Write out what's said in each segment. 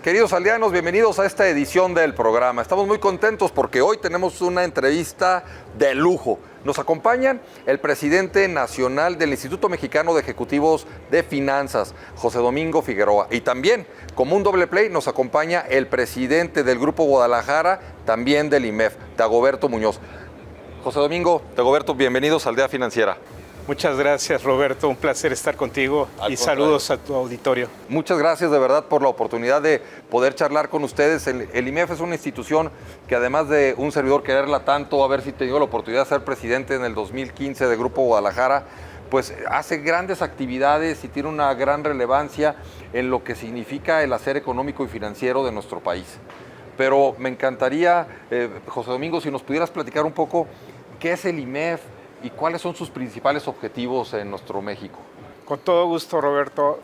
Queridos aldeanos, bienvenidos a esta edición del programa. Estamos muy contentos porque hoy tenemos una entrevista de lujo. Nos acompañan el presidente nacional del Instituto Mexicano de Ejecutivos de Finanzas, José Domingo Figueroa. Y también, como un doble play, nos acompaña el presidente del Grupo Guadalajara, también del IMEF, Dagoberto Muñoz. José Domingo, Dagoberto, bienvenidos a Aldea Financiera. Muchas gracias, Roberto. Un placer estar contigo y saludos a tu auditorio. Muchas gracias de verdad por la oportunidad de poder charlar con ustedes. El IMEF es una institución que, además de un servidor quererla tanto, haber tenido la oportunidad de ser presidente en el 2015 de Grupo Guadalajara, pues hace grandes actividades y tiene una gran relevancia en lo que significa el hacer económico y financiero de nuestro país. Pero me encantaría, José Domingo, si nos pudieras platicar un poco qué es el IMEF y cuáles son sus principales objetivos en nuestro México. Con todo gusto, Roberto.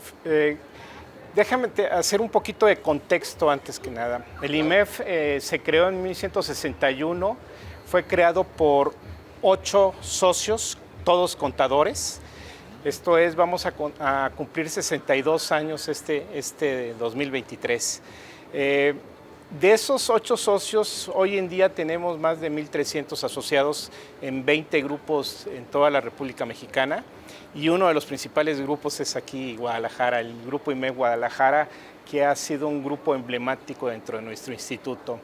Déjame hacer un poquito de contexto antes que nada. El IMEF se creó en 1961, fue creado por 8 socios, todos contadores. Esto es, vamos a cumplir 62 años este 2023. De esos 8 socios, hoy en día tenemos más de 1,300 asociados en 20 grupos en toda la República Mexicana, y uno de los principales grupos es aquí Guadalajara, el Grupo IMEF Guadalajara, que ha sido un grupo emblemático dentro de nuestro instituto.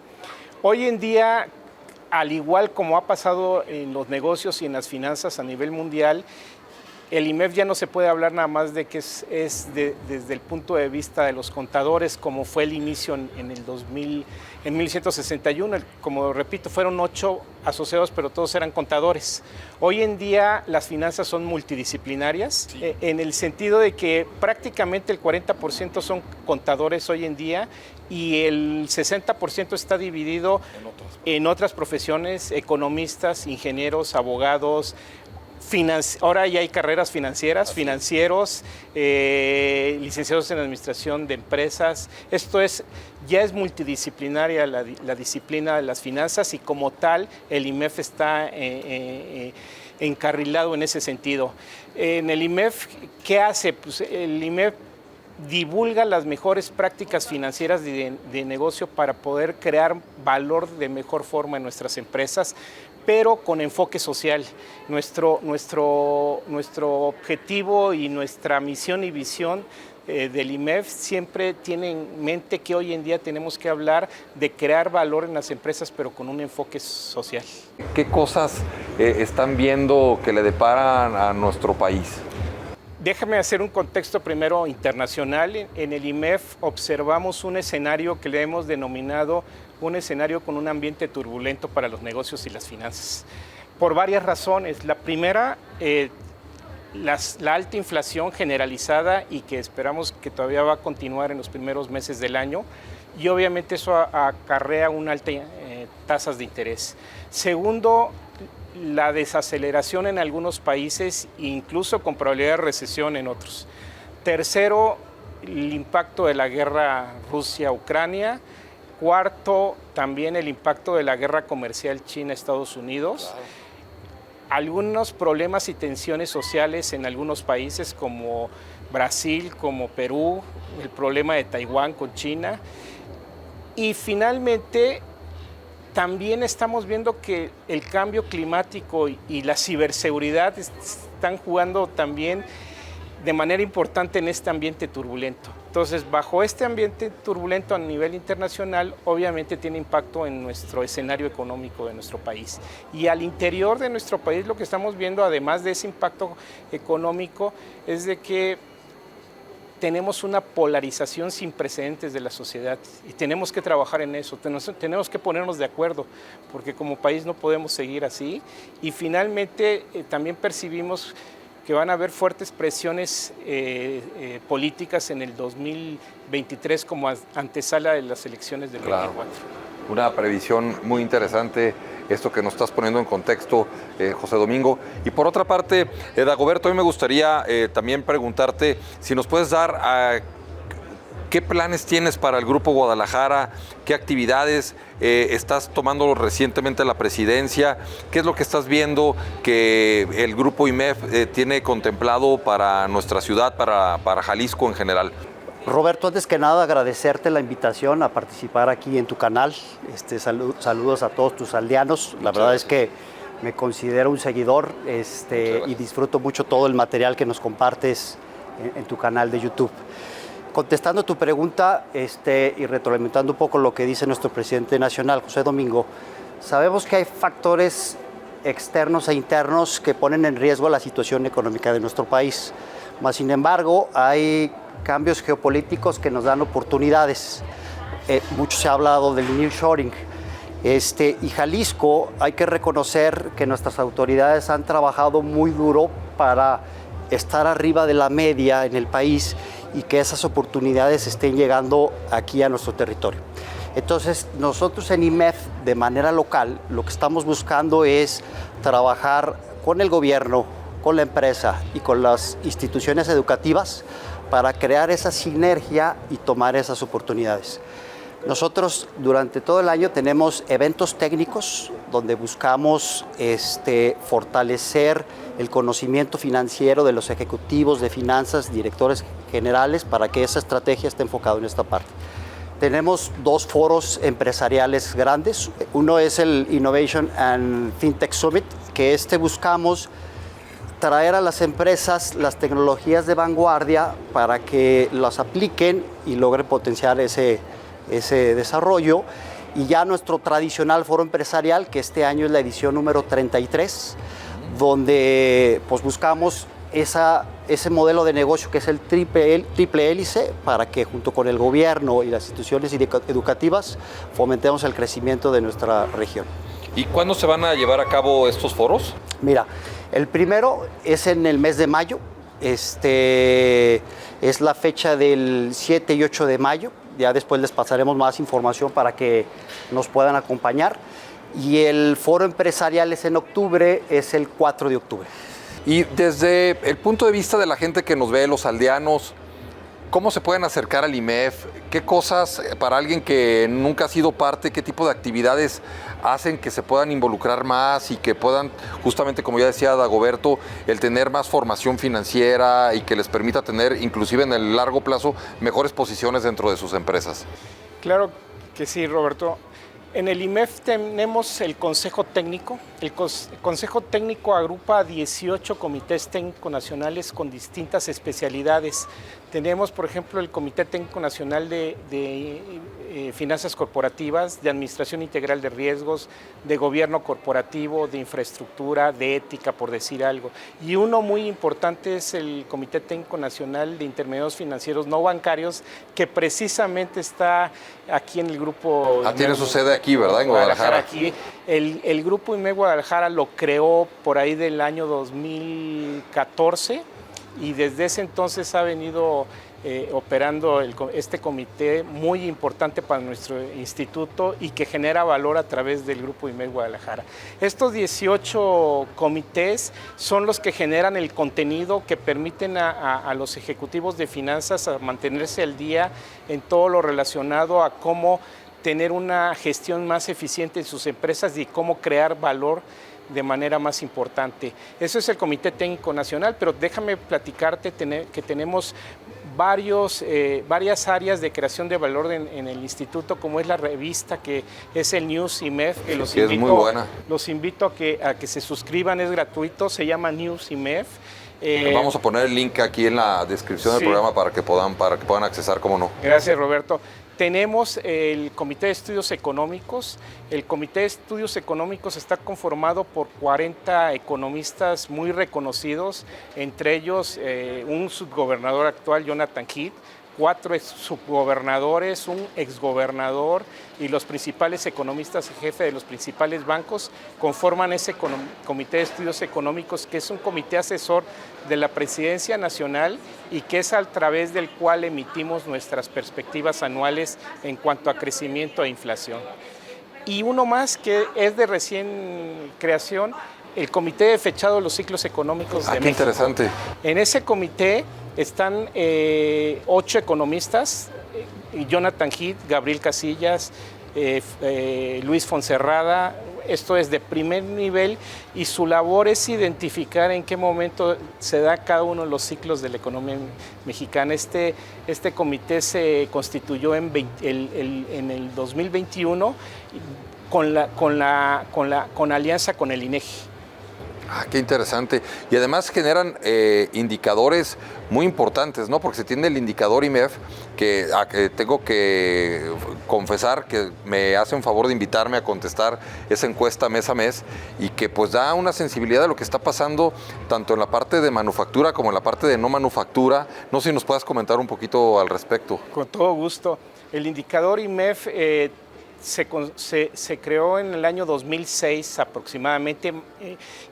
Hoy en día, al igual como ha pasado en los negocios y en las finanzas a nivel mundial, el IMEF ya no se puede hablar nada más de que desde el punto de vista de los contadores, como fue el inicio en 1961. Como repito, fueron 8 asociados, pero todos eran contadores. Hoy en día las finanzas son multidisciplinarias, sí, en el sentido de que prácticamente el 40% son contadores hoy en día y el 60% está dividido en otras profesiones: economistas, ingenieros, abogados. Ahora ya hay carreras financieras, financieros, licenciados en administración de empresas. Esto ya es multidisciplinaria la disciplina de las finanzas, y como tal el IMEF está encarrilado en ese sentido. En el IMEF, ¿qué hace? Pues el IMEF divulga las mejores prácticas financieras de negocio para poder crear valor de mejor forma en nuestras empresas, pero con enfoque social. Nuestro objetivo y nuestra misión y visión del IMEF siempre tiene en mente que hoy en día tenemos que hablar de crear valor en las empresas, pero con un enfoque social. ¿Qué cosas están viendo que le deparan a nuestro país? Déjame hacer un contexto primero internacional. En el IMEF observamos un escenario que le hemos denominado un escenario con un ambiente turbulento para los negocios y las finanzas, por varias razones. La primera, la alta inflación generalizada, y que esperamos que todavía va a continuar en los primeros meses del año, y obviamente eso acarrea una alta tasas de interés. Segundo, la desaceleración en algunos países, incluso con probabilidad de recesión en otros. Tercero, el impacto de la guerra Rusia-Ucrania. Cuarto, también el impacto de la guerra comercial China-Estados Unidos. Claro. Algunos problemas y tensiones sociales en algunos países como Brasil, como Perú, el problema de Taiwán con China. Y finalmente, también estamos viendo que el cambio climático y la ciberseguridad están jugando también de manera importante en este ambiente turbulento. Entonces, bajo este ambiente turbulento a nivel internacional, obviamente tiene impacto en nuestro escenario económico de nuestro país. Y al interior de nuestro país, lo que estamos viendo, además de ese impacto económico, es de que tenemos una polarización sin precedentes de la sociedad, y tenemos que trabajar en eso, tenemos que ponernos de acuerdo, porque como país no podemos seguir así. Y finalmente también percibimos que van a haber fuertes presiones políticas en el 2023 como antesala de las elecciones del 2024. Una previsión muy interesante, esto que nos estás poniendo en contexto, José Domingo. Y por otra parte, Dagoberto, a mí me gustaría también preguntarte si nos puedes dar qué planes tienes para el Grupo Guadalajara, qué actividades estás tomando recientemente la presidencia, qué es lo que estás viendo que el Grupo IMEF tiene contemplado para nuestra ciudad, para Jalisco en general. Roberto, antes que nada agradecerte la invitación a participar aquí en tu canal. Saludos a todos tus aldeanos. La verdad es que me considero un seguidor y disfruto mucho todo el material que nos compartes en tu canal de YouTube. Contestando tu pregunta y retroalimentando un poco lo que dice nuestro presidente nacional, José Domingo, sabemos que hay factores externos e internos que ponen en riesgo la situación económica de nuestro país. Mas, sin embargo, hay cambios geopolíticos que nos dan oportunidades. Mucho se ha hablado del nearshoring. Y Jalisco, hay que reconocer que nuestras autoridades han trabajado muy duro para estar arriba de la media en el país y que esas oportunidades estén llegando aquí a nuestro territorio. Entonces, nosotros en IMEF, de manera local, lo que estamos buscando es trabajar con el gobierno, con la empresa y con las instituciones educativas para crear esa sinergia y tomar esas oportunidades. Nosotros durante todo el año tenemos eventos técnicos donde buscamos fortalecer el conocimiento financiero de los ejecutivos de finanzas, directores generales, para que esa estrategia esté enfocada en esta parte. Tenemos 2 foros empresariales grandes. Uno es el Innovation and FinTech Summit, que buscamos traer a las empresas las tecnologías de vanguardia para que las apliquen y logren potenciar ese desarrollo. Y ya nuestro tradicional foro empresarial, que este año es la edición número 33, donde pues buscamos ese modelo de negocio que es el triple hélice, para que junto con el gobierno y las instituciones educativas fomentemos el crecimiento de nuestra región. ¿Y cuándo se van a llevar a cabo estos foros? Mira, el primero es en el mes de mayo. Es la fecha del 7 y 8 de mayo. Ya después les pasaremos más información para que nos puedan acompañar. Y el foro empresarial es en octubre, es el 4 de octubre. Y desde el punto de vista de la gente que nos ve, los aldeanos, ¿cómo se pueden acercar al IMEF? ¿Qué cosas para alguien que nunca ha sido parte, qué tipo de actividades hacen que se puedan involucrar más y que puedan, justamente como ya decía Dagoberto, el tener más formación financiera y que les permita tener, inclusive en el largo plazo, mejores posiciones dentro de sus empresas? Claro que sí, Roberto. En el IMEF tenemos el Consejo Técnico. El Consejo Técnico agrupa 18 comités técnicos nacionales con distintas especialidades. Tenemos, por ejemplo, el Comité Técnico Nacional de Finanzas Corporativas, de Administración Integral de Riesgos, de Gobierno Corporativo, de Infraestructura, de Ética, por decir algo. Y uno muy importante es el Comité Técnico Nacional de Intermediarios Financieros No Bancarios, que precisamente está aquí en el grupo... Tiene su sede aquí, ¿verdad? En Guadalajara. Aquí. El grupo IMEF Guadalajara lo creó por ahí del año 2014 y desde ese entonces ha venido operando este comité muy importante para nuestro instituto y que genera valor a través del grupo IMEF Guadalajara. Estos 18 comités son los que generan el contenido que permiten a los ejecutivos de finanzas a mantenerse al día en todo lo relacionado a cómo tener una gestión más eficiente en sus empresas y cómo crear valor de manera más importante. Eso es el Comité Técnico Nacional, pero déjame platicarte que tenemos varias áreas de creación de valor en el instituto, como es la revista que es el News IMEF, que es muy buena. Los invito a que se suscriban, es gratuito, se llama News IMEF. Vamos a poner el link aquí en la descripción del programa para que puedan accesar, cómo no. Gracias, Roberto. Tenemos el Comité de Estudios Económicos. El Comité de Estudios Económicos está conformado por 40 economistas muy reconocidos, entre ellos un subgobernador actual, Jonathan Heath, 4 subgobernadores, un exgobernador y los principales economistas y jefe de los principales bancos conforman ese Comité de Estudios Económicos, que es un comité asesor de la Presidencia Nacional y que es a través del cual emitimos nuestras perspectivas anuales en cuanto a crecimiento e inflación. Y uno más que es de recién creación, el Comité de Fechado de los Ciclos Económicos de México. Qué interesante. En ese comité están 8 economistas, Jonathan Heath, Gabriel Casillas, Luis Fonserrada, esto es de primer nivel, y su labor es identificar en qué momento se da cada uno de los ciclos de la economía mexicana. Este comité se constituyó en el 2021 con alianza con el INEGI. Qué interesante. Y además generan indicadores muy importantes, ¿no? Porque se tiene el indicador IMEF, que tengo que confesar que me hacen favor de invitarme a contestar esa encuesta mes a mes, y que pues da una sensibilidad de lo que está pasando tanto en la parte de manufactura como en la parte de no manufactura. No sé si nos puedas comentar un poquito al respecto. Con todo gusto. El indicador IMEF se creó en el año 2006 aproximadamente,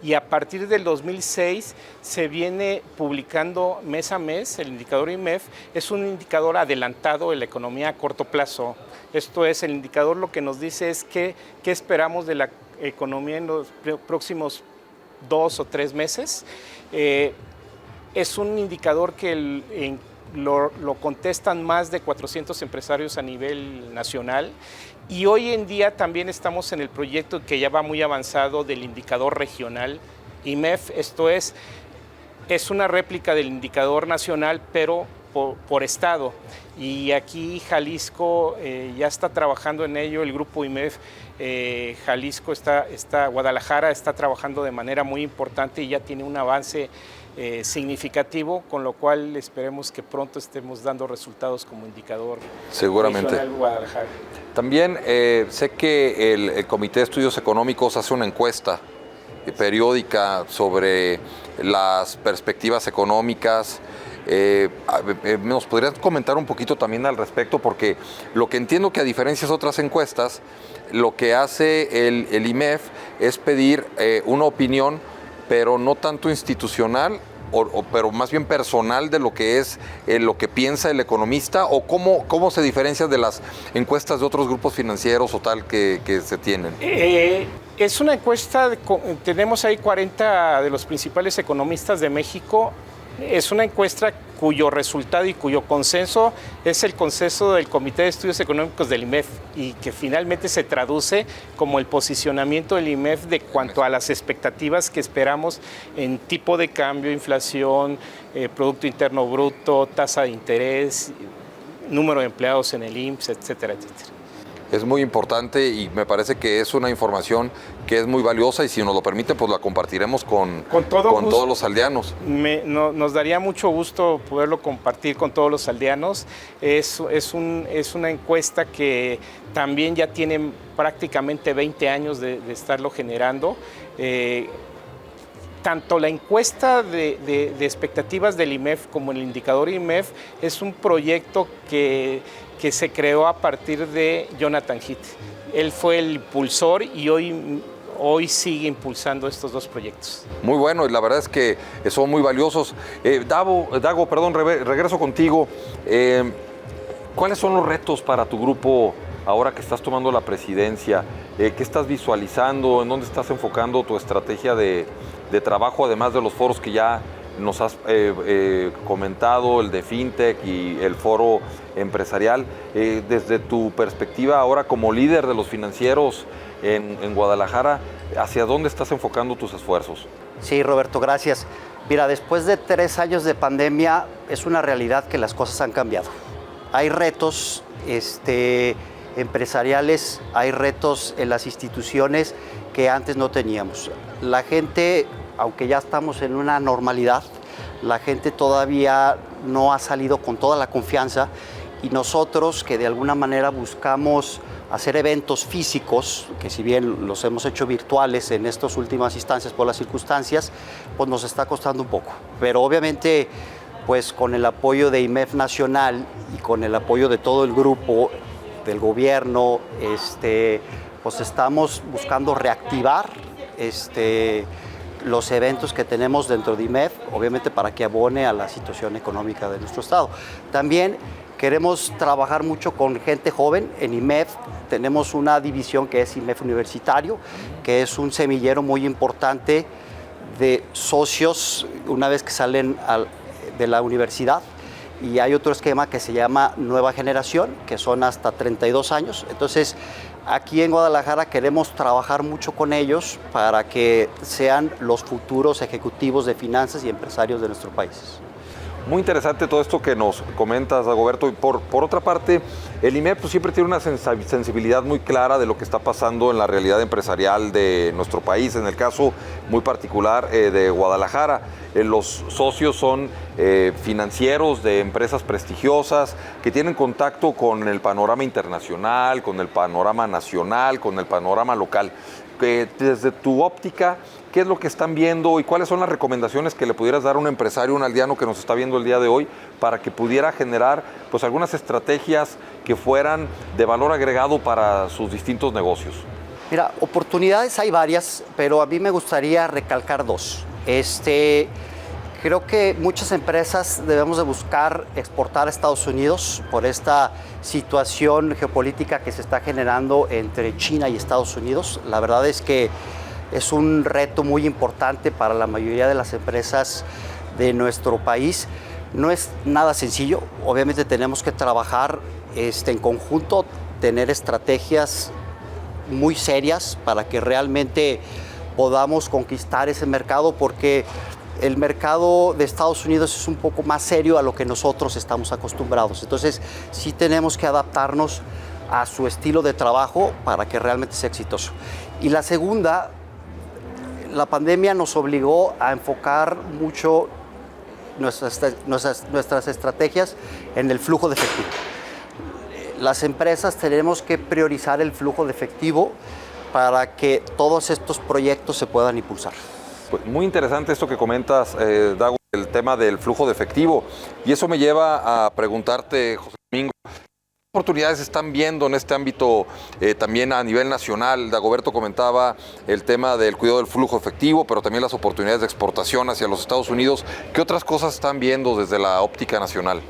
y a partir del 2006 se viene publicando mes a mes. El indicador IMEF es un indicador adelantado de la economía a corto plazo. Esto es, el indicador lo que nos dice es qué esperamos de la economía en los próximos 2 o 3 meses. Es un indicador que lo contestan más de 400 empresarios a nivel nacional, y hoy en día también estamos en el proyecto que ya va muy avanzado del indicador regional IMEF. Esto es una réplica del indicador nacional, pero por estado, y aquí Jalisco ya está trabajando en ello. El grupo IMEF Jalisco Guadalajara está trabajando de manera muy importante y ya tiene un avance significativo, con lo cual esperemos que pronto estemos dando resultados como indicador. Seguramente. Guadalajara. También sé que el Comité de Estudios Económicos hace una encuesta periódica sobre las perspectivas económicas. ¿Nos podrías comentar un poquito también al respecto? Porque lo que entiendo que, a diferencia de otras encuestas, lo que hace el IMEF es pedir una opinión, pero no tanto institucional, pero más bien personal, de lo que es lo que piensa el economista, o cómo se diferencia de las encuestas de otros grupos financieros o tal que se tienen. Es una encuesta, tenemos ahí 40 de los principales economistas de México. Es una encuesta cuyo resultado y cuyo consenso es el consenso del Comité de Estudios Económicos del IMEF, y que finalmente se traduce como el posicionamiento del IMEF de cuanto a las expectativas que esperamos en tipo de cambio, inflación, Producto Interno Bruto, tasa de interés, número de empleados en el IMSS, etcétera, etcétera. Es muy importante, y me parece que es una información que es muy valiosa, y si nos lo permite, pues la compartiremos con todos los aldeanos. Nos daría mucho gusto poderlo compartir con todos los aldeanos. Es una encuesta que también ya tiene prácticamente 20 años de estarlo generando. Tanto la encuesta de expectativas del IMEF como el indicador IMEF es un proyecto que se creó a partir de Jonathan Heath. Él fue el impulsor, y hoy sigue impulsando estos dos proyectos. Muy bueno, y la verdad es que son muy valiosos. Dago, regreso contigo. ¿Cuáles son los retos para tu grupo ahora que estás tomando la presidencia? ¿Qué estás visualizando? ¿En dónde estás enfocando tu estrategia de trabajo, además de los foros que ya nos has comentado, el de FinTech y el foro empresarial? Desde tu perspectiva ahora como líder de los financieros en Guadalajara, ¿hacia dónde estás enfocando tus esfuerzos? Sí, Roberto, gracias. Mira, después de 3 años de pandemia, es una realidad que las cosas han cambiado. Hay retos empresariales, hay retos en las instituciones que antes no teníamos. La gente, aunque ya estamos en una normalidad, la gente todavía no ha salido con toda la confianza, y nosotros, que de alguna manera buscamos hacer eventos físicos, que si bien los hemos hecho virtuales en estas últimas instancias por las circunstancias, pues nos está costando un poco. Pero obviamente, pues con el apoyo de IMEF Nacional y con el apoyo de todo el grupo, del gobierno, pues estamos buscando reactivar los eventos que tenemos dentro de IMEF, obviamente para que abone a la situación económica de nuestro estado. También queremos trabajar mucho con gente joven. En IMEF tenemos una división que es IMEF Universitario, que es un semillero muy importante de socios una vez que salen de la universidad. Y hay otro esquema que se llama Nueva Generación, que son hasta 32 años. Entonces, aquí en Guadalajara queremos trabajar mucho con ellos para que sean los futuros ejecutivos de finanzas y empresarios de nuestro país. Muy interesante todo esto que nos comentas, Dagoberto. Y por otra parte, el IMEF pues, siempre tiene una sensibilidad muy clara de lo que está pasando en la realidad empresarial de nuestro país. En el caso muy particular de Guadalajara, los socios son financieros de empresas prestigiosas que tienen contacto con el panorama internacional, con el panorama nacional, con el panorama local. Desde tu óptica, ¿qué es lo que están viendo y cuáles son las recomendaciones que le pudieras dar a un empresario, un aldeano que nos está viendo el día de hoy, para que pudiera generar pues, algunas estrategias que fueran de valor agregado para sus distintos negocios? Mira, oportunidades hay varias, pero a mí me gustaría recalcar dos. Creo que muchas empresas debemos de buscar exportar a Estados Unidos por esta situación geopolítica que se está generando entre China y Estados Unidos. La verdad es que es un reto muy importante para la mayoría de las empresas de nuestro país. No es nada sencillo. Obviamente tenemos que trabajar en conjunto, tener estrategias muy serias para que realmente podamos conquistar ese mercado, porque el mercado de Estados Unidos es un poco más serio a lo que nosotros estamos acostumbrados. Entonces, sí tenemos que adaptarnos a su estilo de trabajo para que realmente sea exitoso. Y la segunda, la pandemia nos obligó a enfocar mucho nuestras estrategias en el flujo de efectivo. Las empresas tenemos que priorizar el flujo de efectivo para que todos estos proyectos se puedan impulsar. Pues muy interesante esto que comentas, Dago, el tema del flujo de efectivo. Y eso me lleva a preguntarte, José Domingo, ¿qué oportunidades están viendo en este ámbito también a nivel nacional? Dagoberto comentaba el tema del cuidado del flujo efectivo, pero también las oportunidades de exportación hacia los Estados Unidos. ¿Qué otras cosas están viendo desde la óptica nacional?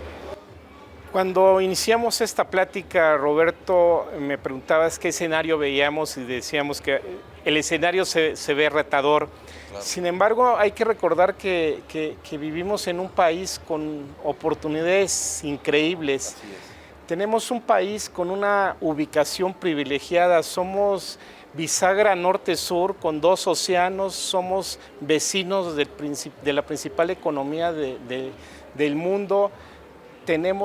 Cuando iniciamos esta plática, Roberto, me preguntabas qué escenario veíamos y decíamos que el escenario se ve retador. Claro. Sin embargo, hay que recordar que vivimos en un país con oportunidades increíbles. Tenemos un país con una ubicación privilegiada, somos bisagra norte-sur con 2 océanos, somos vecinos de la principal economía del mundo.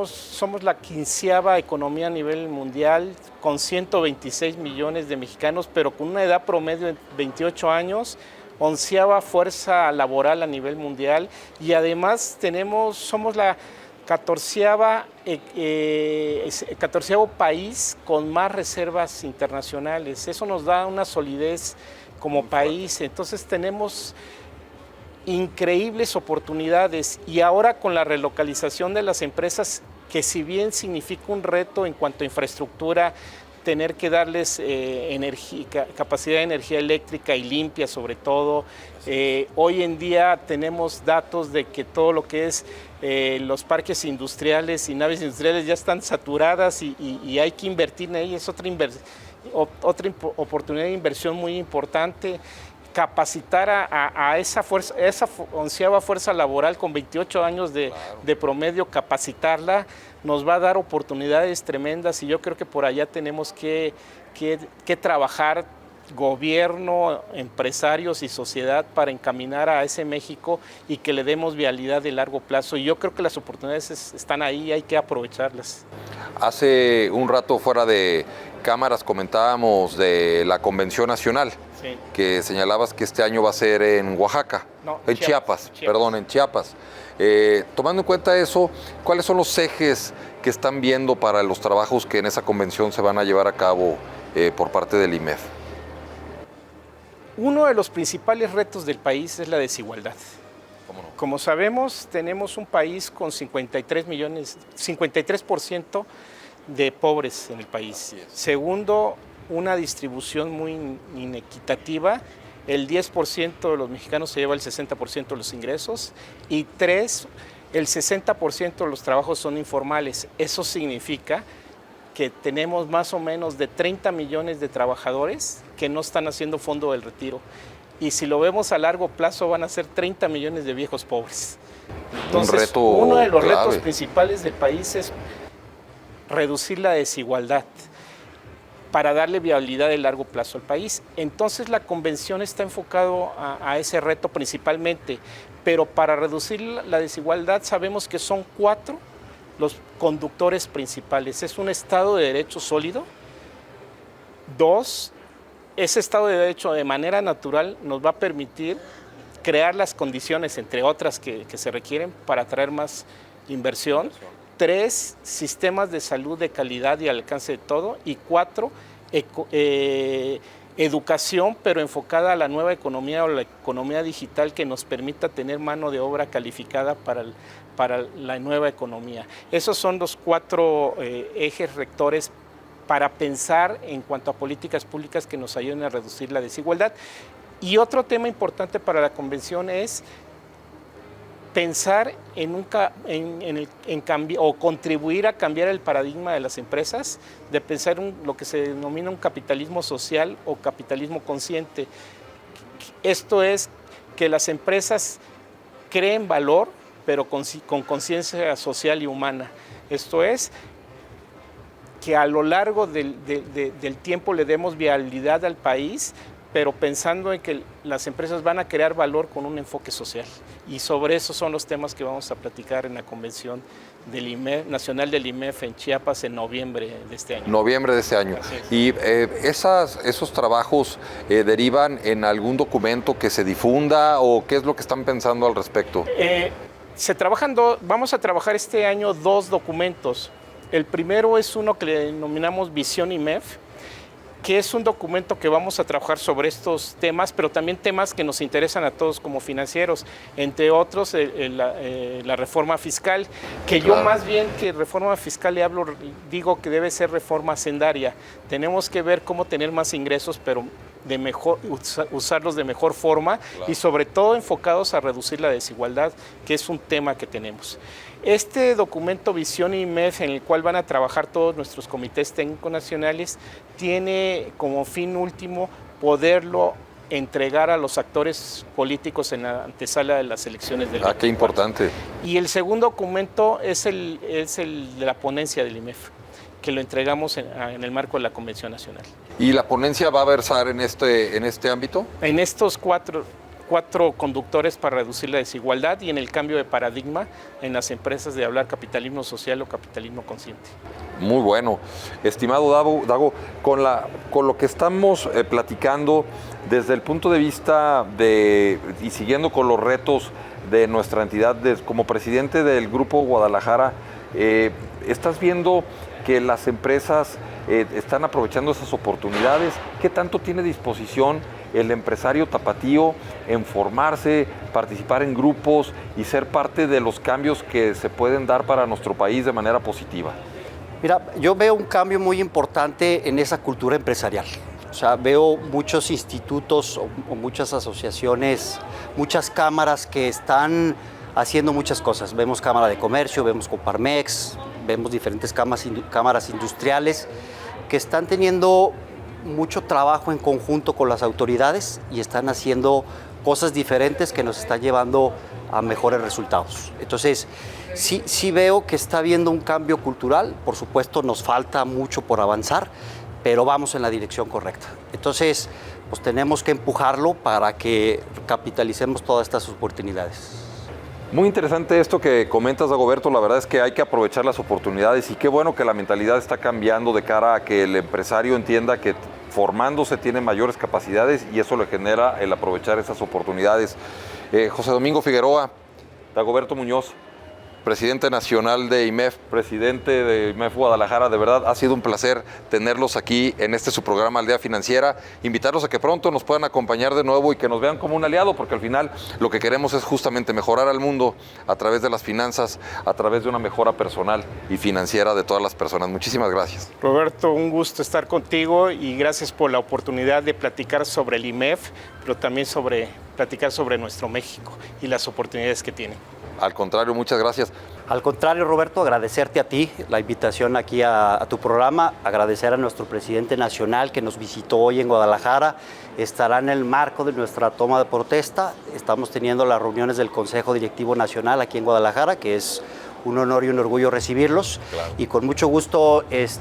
Somos la 15ª economía a nivel mundial, con 126 millones de mexicanos, pero con una edad promedio de 28 años, 11ª fuerza laboral a nivel mundial, y además somos la 14º país con más reservas internacionales. Eso nos da una solidez como país. Entonces tenemos increíbles oportunidades, y ahora con la relocalización de las empresas, que si bien significa un reto en cuanto a infraestructura, tener que darles capacidad de energía eléctrica y limpia sobre todo. Hoy en día tenemos datos de que todo lo que es los parques industriales y naves industriales ya están saturadas y hay que invertir en ellas. Es otra oportunidad de inversión muy importante. Capacitar a esa 11ª fuerza laboral con 28 años de promedio, capacitarla, nos va a dar oportunidades tremendas, y yo creo que por allá tenemos que trabajar, gobierno, empresarios y sociedad, para encaminar a ese México y que le demos vialidad de largo plazo. Y yo creo que las oportunidades están ahí, hay que aprovecharlas. Hace un rato fuera de cámaras comentábamos de la Convención Nacional, sí, que señalabas que este año va a ser en Oaxaca, en Chiapas. Tomando en cuenta eso, ¿cuáles son los ejes que están viendo para los trabajos que en esa convención se van a llevar a cabo por parte del IMEF? Uno de los principales retos del país es la desigualdad. ¿Cómo no? Como sabemos, tenemos un país con 53% de pobres en el país. Segundo, una distribución muy inequitativa. El 10% de los mexicanos se lleva el 60% de los ingresos. Y 3, el 60% de los trabajos son informales. Eso significa que tenemos más o menos de 30 millones de trabajadores que no están haciendo fondo del retiro. Y si lo vemos a largo plazo, van a ser 30 millones de viejos pobres. Entonces, uno de los retos principales del país es reducir la desigualdad. para darle viabilidad de largo plazo al país. Entonces la convención está enfocado a ese reto principalmente, pero para reducir la desigualdad sabemos que son 4 los conductores principales. Es un Estado de Derecho sólido. 2, ese Estado de Derecho de manera natural nos va a permitir crear las condiciones, entre otras que se requieren, para atraer más inversión. 3, sistemas de salud de calidad y al alcance de todo. Y 4, educación, pero enfocada a la nueva economía o la economía digital que nos permita tener mano de obra calificada para la nueva economía. Esos son los 4 ejes rectores para pensar en cuanto a políticas públicas que nos ayuden a reducir la desigualdad. Y otro tema importante para la convención es pensar en cambio, o contribuir a cambiar el paradigma de las empresas, de pensar lo que se denomina un capitalismo social o capitalismo consciente. Esto es que las empresas creen valor, pero con conciencia social y humana. Esto es que a lo largo del tiempo le demos viabilidad al país, pero pensando en que las empresas van a crear valor con un enfoque social. Y sobre eso son los temas que vamos a platicar en la convención nacional del IMEF en Chiapas en noviembre de este año. Noviembre de este año. ¿Y esos trabajos derivan en algún documento que se difunda o qué es lo que están pensando al respecto? Vamos a trabajar este año 2 documentos. El primero es uno que le denominamos Visión IMEF, que es un documento que vamos a trabajar sobre estos temas, pero también temas que nos interesan a todos como financieros, entre otros la reforma fiscal, que claro. Yo más bien que reforma fiscal digo que debe ser reforma hacendaria. Tenemos que ver cómo tener más ingresos, pero usarlos de mejor forma, claro. Y sobre todo enfocados a reducir la desigualdad, que es un tema que tenemos. Este documento Visión IMEF, en el cual van a trabajar todos nuestros comités técnicos nacionales, tiene como fin último poderlo entregar a los actores políticos en la antesala de las elecciones del 24. Qué importante. Y el segundo documento es el de la ponencia del IMEF, que lo entregamos en el marco de la Convención Nacional. ¿Y la ponencia va a versar en este ámbito? En estos cuatro conductores para reducir la desigualdad y en el cambio de paradigma en las empresas de hablar capitalismo social o capitalismo consciente. Muy bueno. Estimado Dago, con lo que estamos platicando desde el punto de vista y siguiendo con los retos de nuestra entidad, como presidente del Grupo Guadalajara, ¿estás viendo que las empresas están aprovechando esas oportunidades? ¿Qué tanto tiene disposición el empresario tapatío en formarse, participar en grupos y ser parte de los cambios que se pueden dar para nuestro país de manera positiva? Mira, yo veo un cambio muy importante en esa cultura empresarial. O sea, veo muchos institutos o muchas asociaciones, muchas cámaras que están haciendo muchas cosas. Vemos Cámara de Comercio, vemos Coparmex, vemos diferentes cámaras industriales que están teniendo mucho trabajo en conjunto con las autoridades y están haciendo cosas diferentes que nos están llevando a mejores resultados. Entonces, sí veo que está habiendo un cambio cultural. Por supuesto, nos falta mucho por avanzar, pero vamos en la dirección correcta. Entonces, pues tenemos que empujarlo para que capitalicemos todas estas oportunidades. Muy interesante esto que comentas, Dagoberto. La verdad es que hay que aprovechar las oportunidades y qué bueno que la mentalidad está cambiando de cara a que el empresario entienda que formándose tiene mayores capacidades y eso le genera el aprovechar esas oportunidades. José Domingo Figueroa, Dagoberto Muñoz, presidente nacional de IMEF, presidente de IMEF Guadalajara, de verdad ha sido un placer tenerlos aquí en su programa Aldea Financiera, invitarlos a que pronto nos puedan acompañar de nuevo y que nos vean como un aliado, porque al final lo que queremos es justamente mejorar al mundo a través de las finanzas, a través de una mejora personal y financiera de todas las personas. Muchísimas gracias. Roberto, un gusto estar contigo y gracias por la oportunidad de platicar sobre el IMEF, pero también platicar sobre nuestro México y las oportunidades que tiene. Al contrario, muchas gracias. Al contrario, Roberto, agradecerte a ti la invitación aquí a tu programa, agradecer a nuestro presidente nacional que nos visitó hoy en Guadalajara, estará en el marco de nuestra toma de protesta, estamos teniendo las reuniones del Consejo Directivo Nacional aquí en Guadalajara, que es un honor y un orgullo recibirlos. Claro. Y con mucho gusto pues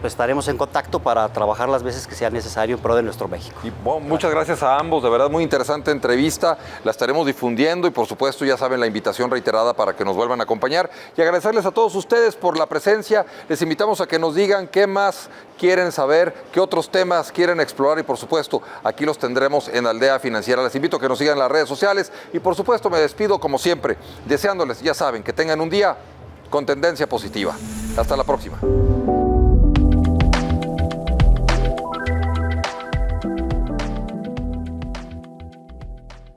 estaremos en contacto para trabajar las veces que sea necesario en pro de nuestro México. Y bueno, muchas gracias a ambos, de verdad muy interesante entrevista, la estaremos difundiendo y por supuesto ya saben la invitación reiterada para que nos vuelvan a acompañar y agradecerles a todos ustedes por la presencia, les invitamos a que nos digan qué más quieren saber, qué otros temas quieren explorar y por supuesto aquí los tendremos en Aldea Financiera. Les invito a que nos sigan en las redes sociales y por supuesto me despido como siempre, deseándoles, ya saben, que tengan un día con tendencia positiva. Hasta la próxima.